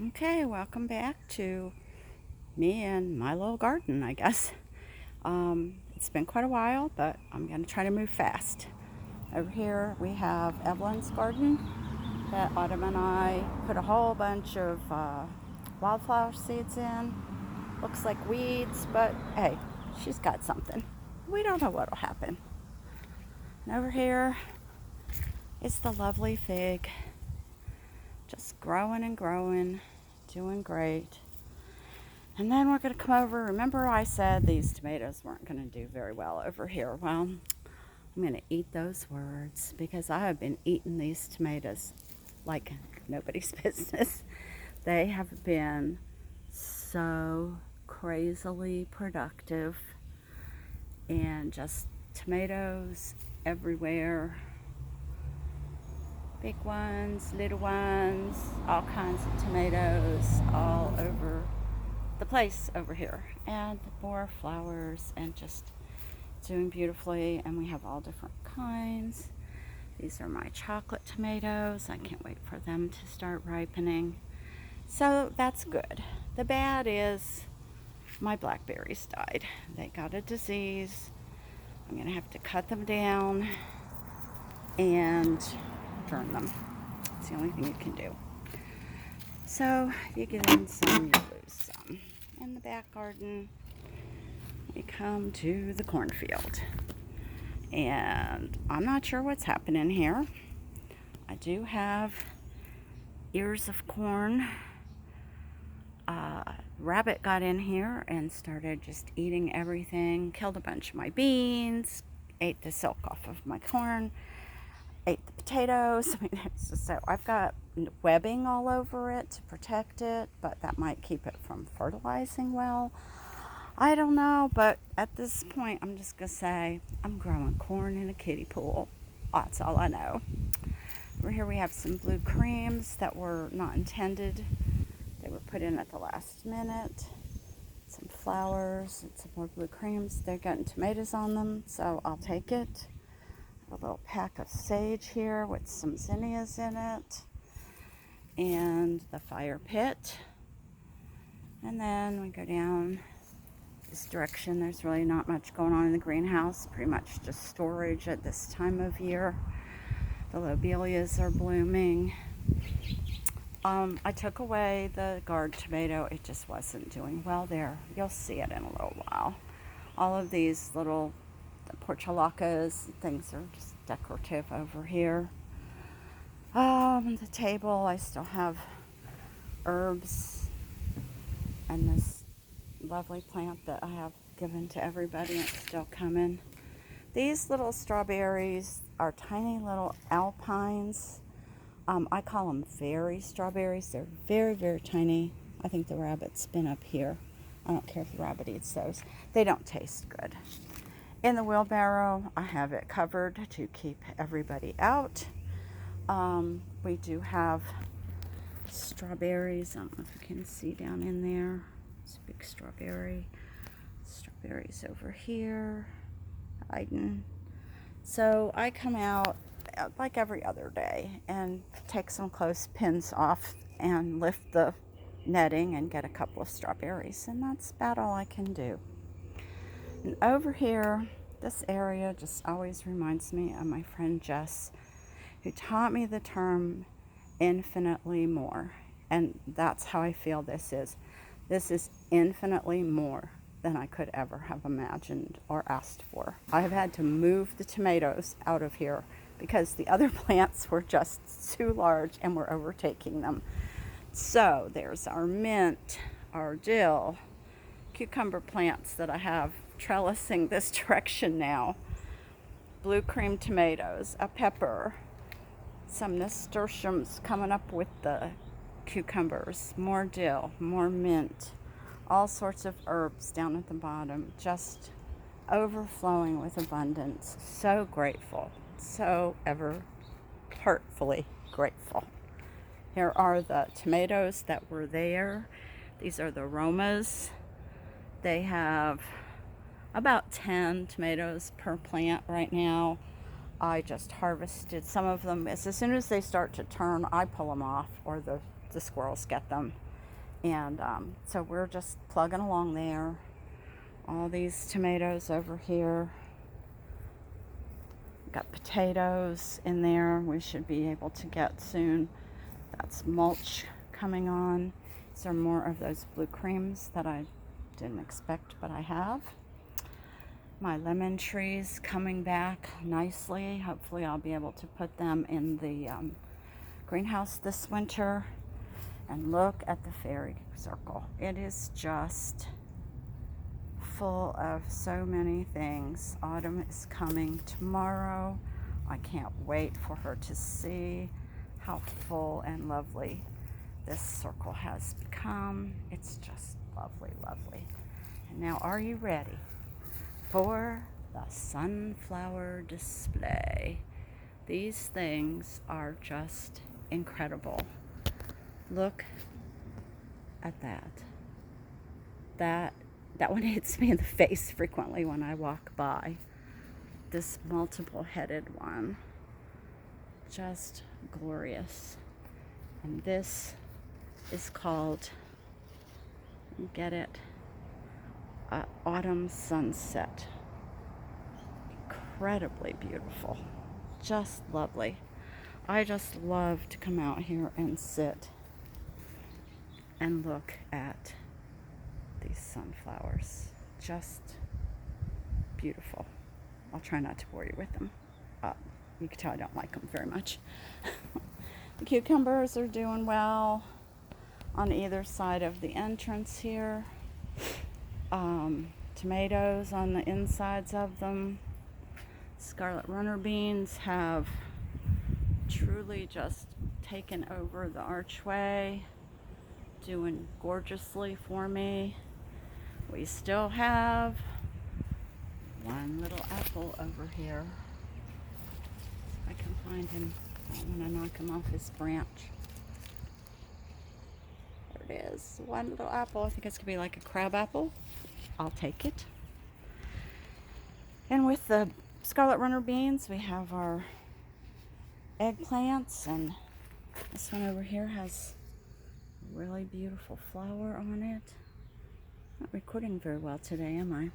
Okay, welcome back to me and my little garden, I guess. It's been quite a while, but I'm going to try to move fast. Over here we have Evelyn's garden that Autumn and I put a whole bunch of wildflower seeds in. Looks like weeds, but hey, she's got something. We don't know what'll happen. And over here is the lovely fig, just growing and growing, doing great. And then we're going to come over. Remember, I said these tomatoes weren't going to do very well over here. Well, I'm going to eat those words because I have been eating these tomatoes like nobody's business. They have been so crazily productive and just tomatoes everywhere. Big ones, little ones, all kinds of tomatoes all over the place over here, and more flowers, and just doing beautifully. And we have all different kinds. These are my chocolate tomatoes. I can't wait for them to start ripening. So that's good. The bad is my blackberries died. They got a disease. I'm going to have to cut them down and burn them. It's the only thing you can do. So if you get in some, you lose some. In the back garden, we come to the cornfield. And I'm not sure what's happening here. I do have ears of corn. Rabbit got in here and started just eating everything, killed a bunch of my beans, ate the silk off of my corn, ate the potatoes. I mean, it's just so I've got webbing all over it to protect it, but that might keep it from fertilizing well. I don't know, but at this point, I'm just gonna say I'm growing corn in a kiddie pool. That's all I know. Over here we have some blue creams that were not intended. They were put in at the last minute. Some flowers and some more blue creams. They're getting tomatoes on them, so I'll take it. A little pack of sage here with some zinnias in it. And the fire pit. And then we go down this direction. There's really not much going on in the greenhouse. Pretty much just storage at this time of year. The lobelias are blooming. I took away the guard tomato. It just wasn't doing well there. You'll see it in a little while. All of these little portulacas, things are just decorative over here. The table, I still have herbs and this lovely plant that I have given to everybody. It's still coming. These little strawberries are tiny little alpines. I call them fairy strawberries. They're very, very tiny. I think the rabbit's been up here. I don't care if the rabbit eats those. They don't taste good. In the wheelbarrow, I have it covered to keep everybody out. We do have strawberries. I don't know if you can see down in there. It's a big strawberry. Strawberries over here. Hiding. So I come out like every other day and take some clothespins off and lift the netting and get a couple of strawberries, and that's about all I can do. And over here, this area just always reminds me of my friend Jess, who taught me the term infinitely more. And that's how I feel this is. This is infinitely more than I could ever have imagined or asked for. I have had to move the tomatoes out of here because the other plants were just too large and were overtaking them. So there's our mint, our dill, cucumber plants that I have trellising this direction now, blue cream tomatoes, a pepper, some nasturtiums coming up with the cucumbers, more dill, more mint, all sorts of herbs down at the bottom, just overflowing with abundance. So grateful, so ever heartfully grateful. Here are the tomatoes that were there. These are the Romas. They have about 10 tomatoes per plant right now. I just harvested some of them. As soon as they start to turn, I pull them off, or the the squirrels get them. And so we're just plugging along there. All these tomatoes over here. Got potatoes in there we should be able to get soon. That's mulch coming on. These are more of those blue creams that I didn't expect, but I have. My lemon trees coming back nicely. Hopefully I'll be able to put them in the greenhouse this winter. And look at the fairy circle. It is just full of so many things. Autumn is coming tomorrow. I can't wait for her to see how full and lovely this circle has become. It's just lovely, lovely. And now, are you ready for the sunflower display? These things are just incredible. Look at that. That one hits me in the face frequently when I walk by. This multiple-headed one. Just glorious. And this is called, get it, Autumn Sunset. Incredibly beautiful. Just lovely. I just love to come out here and sit and look at these sunflowers. Just beautiful. I'll try not to bore you with them. You can tell I don't like them very much. The cucumbers are doing well on either side of the entrance here. Tomatoes on the insides of them. Scarlet runner beans have truly just taken over the archway, doing gorgeously for me. We still have one little apple over here. If I can find him, I don't want to knock him off his branch. There it is, one little apple. I think it's gonna be like a crab apple. I'll take it. And with the scarlet runner beans, we have our eggplants, and this one over here has a really beautiful flower on it. Not recording very well today, am I?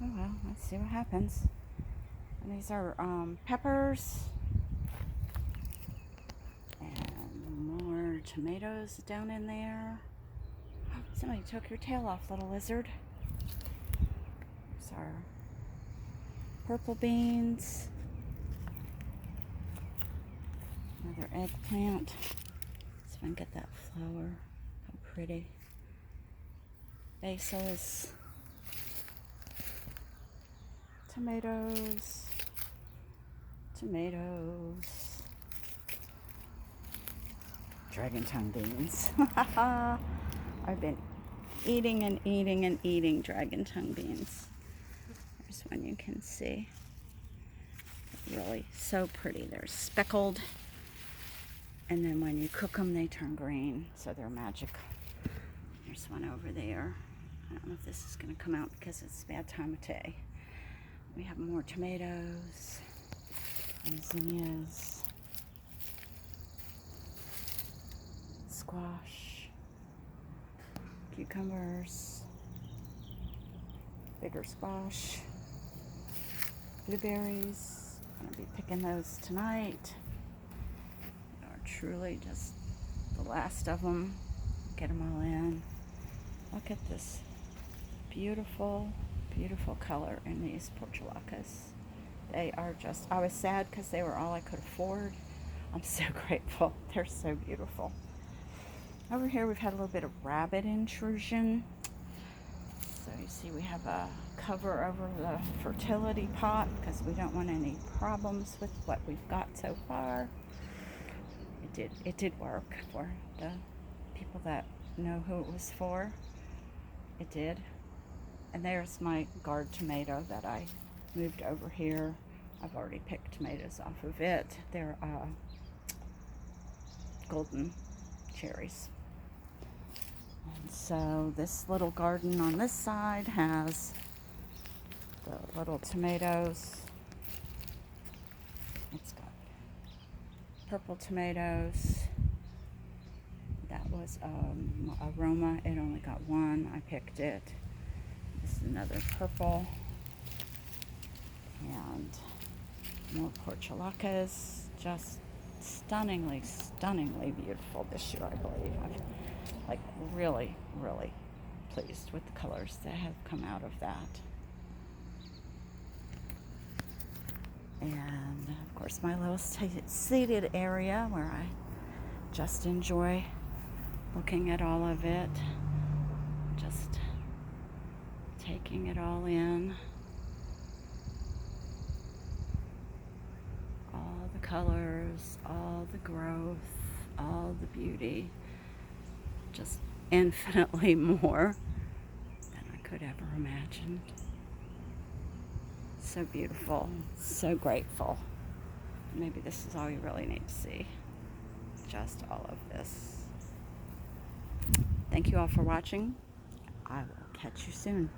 Oh well, let's see what happens. And these are peppers and more tomatoes down in there. Somebody took your tail off, little lizard. There's our purple beans. Another eggplant. See if I can get that flower. How pretty. Basils. Tomatoes. Tomatoes. Dragon tongue beans. I've been eating and eating and eating dragon tongue beans. There's one you can see. Really so pretty. They're speckled. And then when you cook them, they turn green. So they're magic. There's one over there. I don't know if this is going to come out because it's a bad time of day. We have more tomatoes and zinnias, squash, cucumbers, bigger squash, blueberries. I'm going to be picking those tonight. They are truly just the last of them. Get them all in. Look at this beautiful, beautiful color in these portulacas. They are just, I was sad because they were all I could afford. I'm so grateful. They're so beautiful. Over here we've had a little bit of rabbit intrusion. So you see we have a cover over the fertility pot because we don't want any problems with what we've got so far. It did work for the people that know who it was for. It did. And there's my guard tomato that I moved over here. I've already picked tomatoes off of it. They're golden cherries. And so this little garden on this side has the little tomatoes. It's got purple tomatoes, was Aroma. It only got one. I picked it. This is another purple. And more portulacas. Just stunningly, stunningly beautiful this year, I believe. I'm like really, really pleased with the colors that have come out of that. And of course my little seated area where I just enjoy looking at all of it, just taking it all in. All the colors, all the growth, all the beauty, just infinitely more than I could ever imagine. So beautiful, so grateful. Maybe this is all you really need to see. Just all of this. Thank you all for watching. I will catch you soon.